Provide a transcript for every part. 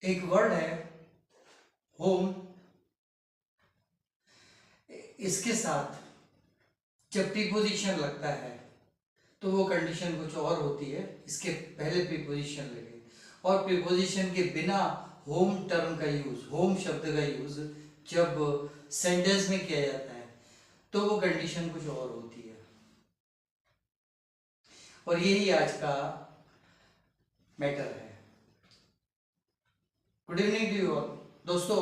एक वर्ड है होम। इसके साथ जब प्रीपोजिशन लगता है तो वो कंडीशन कुछ और होती है। इसके पहले प्रीपोजिशन लगे और प्रीपोजिशन के बिना होम टर्म का यूज, होम शब्द का यूज जब सेंटेंस में किया जाता है तो वो कंडीशन कुछ और होती है। और यही आज का मैटर है। Good evening to you all दोस्तों।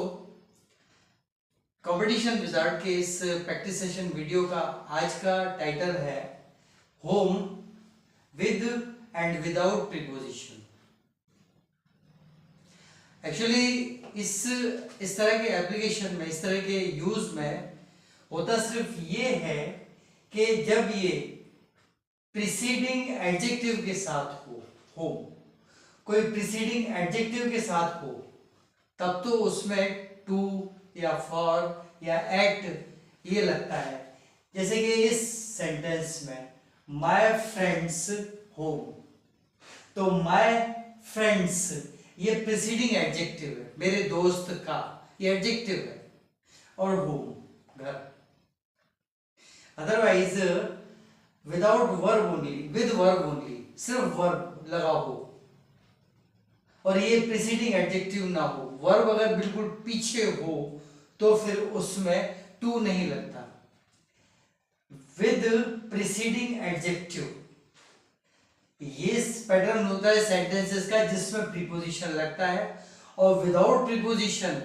कंपटीशन विजार्ड के इस प्रैक्टिस सेशन वीडियो का आज का टाइटल है home with and without preposition. Actually इस तरह के एप्लीकेशन में, इस तरह के यूज में होता सिर्फ ये है कि जब ये प्रीसीडिंग एडजेक्टिव के साथ हो, कोई प्रीसीडिंग एडजेक्टिव के साथ हो, तब तो उसमें टू या फॉर या एक्ट ये लगता है। जैसे कि इस सेंटेंस में माय फ्रेंड्स होम, तो माय फ्रेंड्स ये प्रीसीडिंग एडजेक्टिव है, मेरे दोस्त का ये एडजेक्टिव है, और होम घर। Otherwise without verb only, with verb only, सिर्फ वर्ब लगा हो और ये प्रीसीडिंग एडजेक्टिव ना हो, वर्ब अगर बिल्कुल पीछे हो तो फिर उसमें टू नहीं लगता। विद प्रीसीडिंग एडजेक्टिव ये पैटर्न होता है सेंटेंसेस का जिसमें प्रीपोजिशन लगता है, और विदाउट प्रीपोजिशन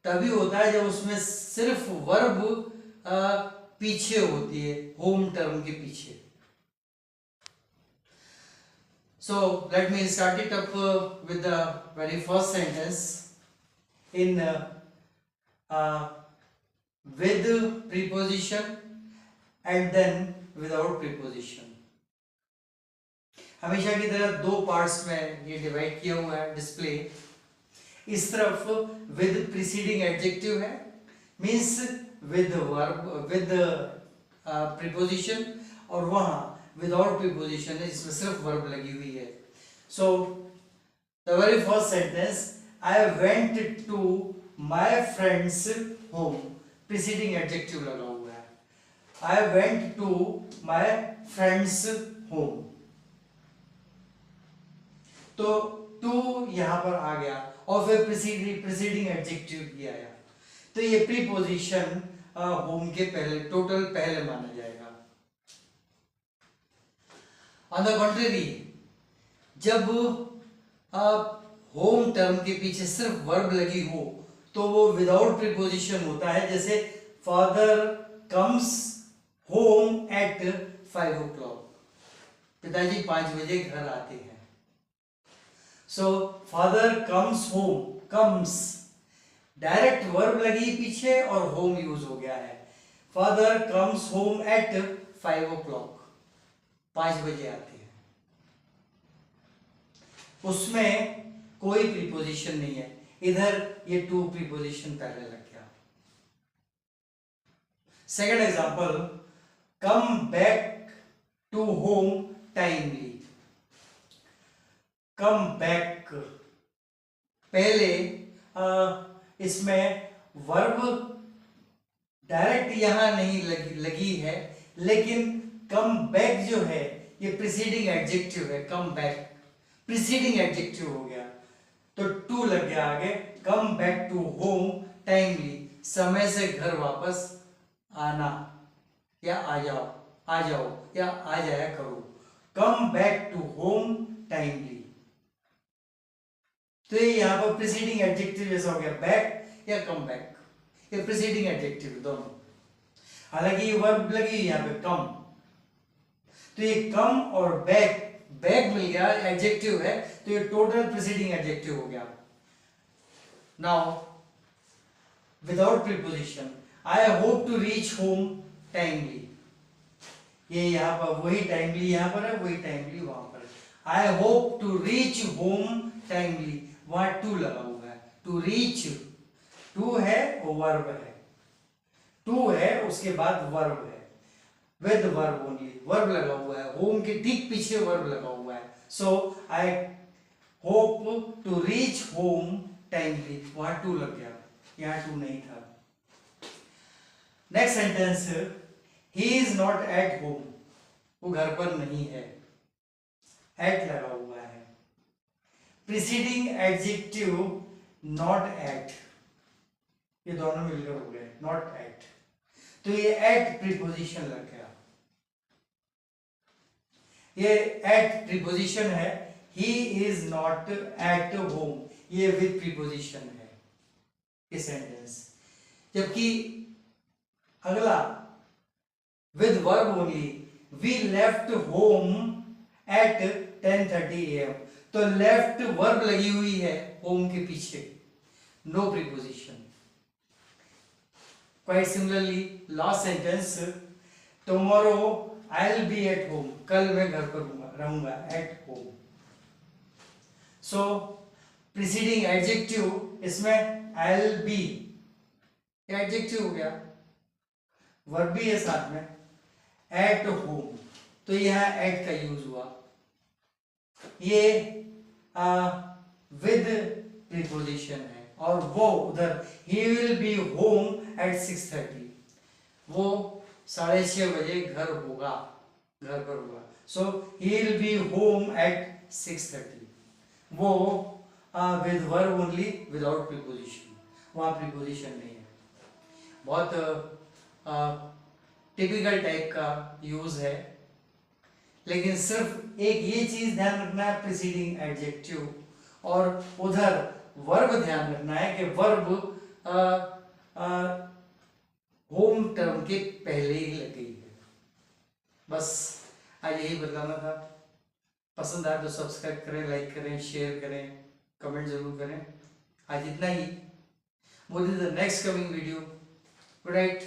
तभी होता है जब उसमें सिर्फ वर्ब पीछे होती है, होम टर्म के पीछे। So let me start it up with the very first sentence in with preposition and then without preposition। हमेशा की तरह दो पार्ट्स में ये डिवाइड किया हुआ है डिस्प्ले। इस तरफ with preceding adjective है, means with verb, with preposition, और वहां विदाउट प्रीपोजिशन है जिसमें सिर्फ वर्ब लगी हुई है। So the very first sentence, I went to my friends home, preceding adjective लगा हुआ है। I went to my friends home, तो टू यहां पर आ गया और फिर प्रीसीडिंग एडजेक्टिव भी आया, तो ये प्रीपोजिशन होम के पहले, टोटल पहले माना जाएगा। ऑन द कॉन्ट्रेरी, जब होम टर्म के पीछे सिर्फ वर्ब लगी हो तो वो विदाउट प्रीपोजिशन होता है। जैसे father comes home at 5 o'clock, पिताजी 5 बजे घर आते हैं। So father comes home, comes direct verb लगी पीछे और होम यूज हो गया है। Father comes home at 5 o'clock, 5 बजे आते हैं। उसमें कोई प्रीपोजिशन नहीं है, इधर ये टू प्रीपोजिशन पहले लग गया। Second example, come back to home timely. Come back पहले इसमें वर्ब डायरेक्ट यहां नहीं लगी है, लेकिन कम बैक जो है ये प्रीसीडिंग एडजेक्टिव है। कम बैक प्रीसीडिंग एडजेक्टिव हो गया तो टू लग गया आगे। Come back to home timely, समय से घर वापस आना, या आ जाओ या आ जाया करो। Come back to home timely, तो ये यहां पर प्रीसीडिंग एडजेक्टिव जैसा हो गया, बैक या कम बैक, ये प्रीसीडिंग एडजेक्टिव दोनों। हालांकि ये वर्ब लगी यहां पे कम, तो ये कम और बैक, बैक मिल गया एडजेक्टिव है तो ये टोटल प्रीसीडिंग एडजेक्टिव हो गया। Now without preposition, I hope to reach home timely, ये यहां पर वही टाइमली यहां पर है, वही टाइमली वहां पर है। I hope to reach home timely, वहां टू लगा हुआ है। टू रीच, टू है और वर्ब है, टू है उसके बाद वर्ब है, विद वर्ब ओनली, वर्ब लगा हुआ है, होम के ठीक पीछे वर्ब लगा हुआ है। So I hope to reach home timely, वहां टू लग गया, यहां टू नहीं था। Next sentence, he is not at home, वो घर पर नहीं है, एट लगा हुआ है। प्रीसीडिंग एडजेक्टिव नॉट एट, ये दोनों मिलकर हो गए नॉट एट, तो ये एट प्रीपोजिशन लग गया, ये एट प्रीपोजिशन है। He is not at home, ये विद प्रीपोजिशन है ये सेंटेंस। जबकि अगला with verb only, we left home at 10:30 AM, तो लेफ्ट वर्ब लगी हुई है होम के पीछे, no preposition. Quite similarly last sentence, tomorrow I will be at home, कल मैं घर पर रहूंगा, at home. So preceding adjective, इसमें आई विल बी एडजेक्टिव हो गया, वर्ब भी है साथ में, एट होम, तो यहां एट का यूज हुआ। ये विद प्रीपोजिशन है, और वो उधर he will be home at 6:30, वो 6:30 बजे घर होगा, घर पर होगा। So he will be home at 6:30, वो with verb only without preposition, वहां प्रीपोजिशन नहीं है। बहुत टिपिकल टाइप का यूज है, लेकिन सिर्फ एक ये चीज ध्यान रखना है, प्रीसीडिंग एडजेक्टिव, और उधर वर्ब ध्यान रखना है कि वर्ब होम टर्म के पहले ही लग गई है। बस आज यही बताना था। पसंद आए तो सब्सक्राइब करें, लाइक करें, शेयर करें, कमेंट जरूर करें। आज इतना ही। What is the next coming video? Good night.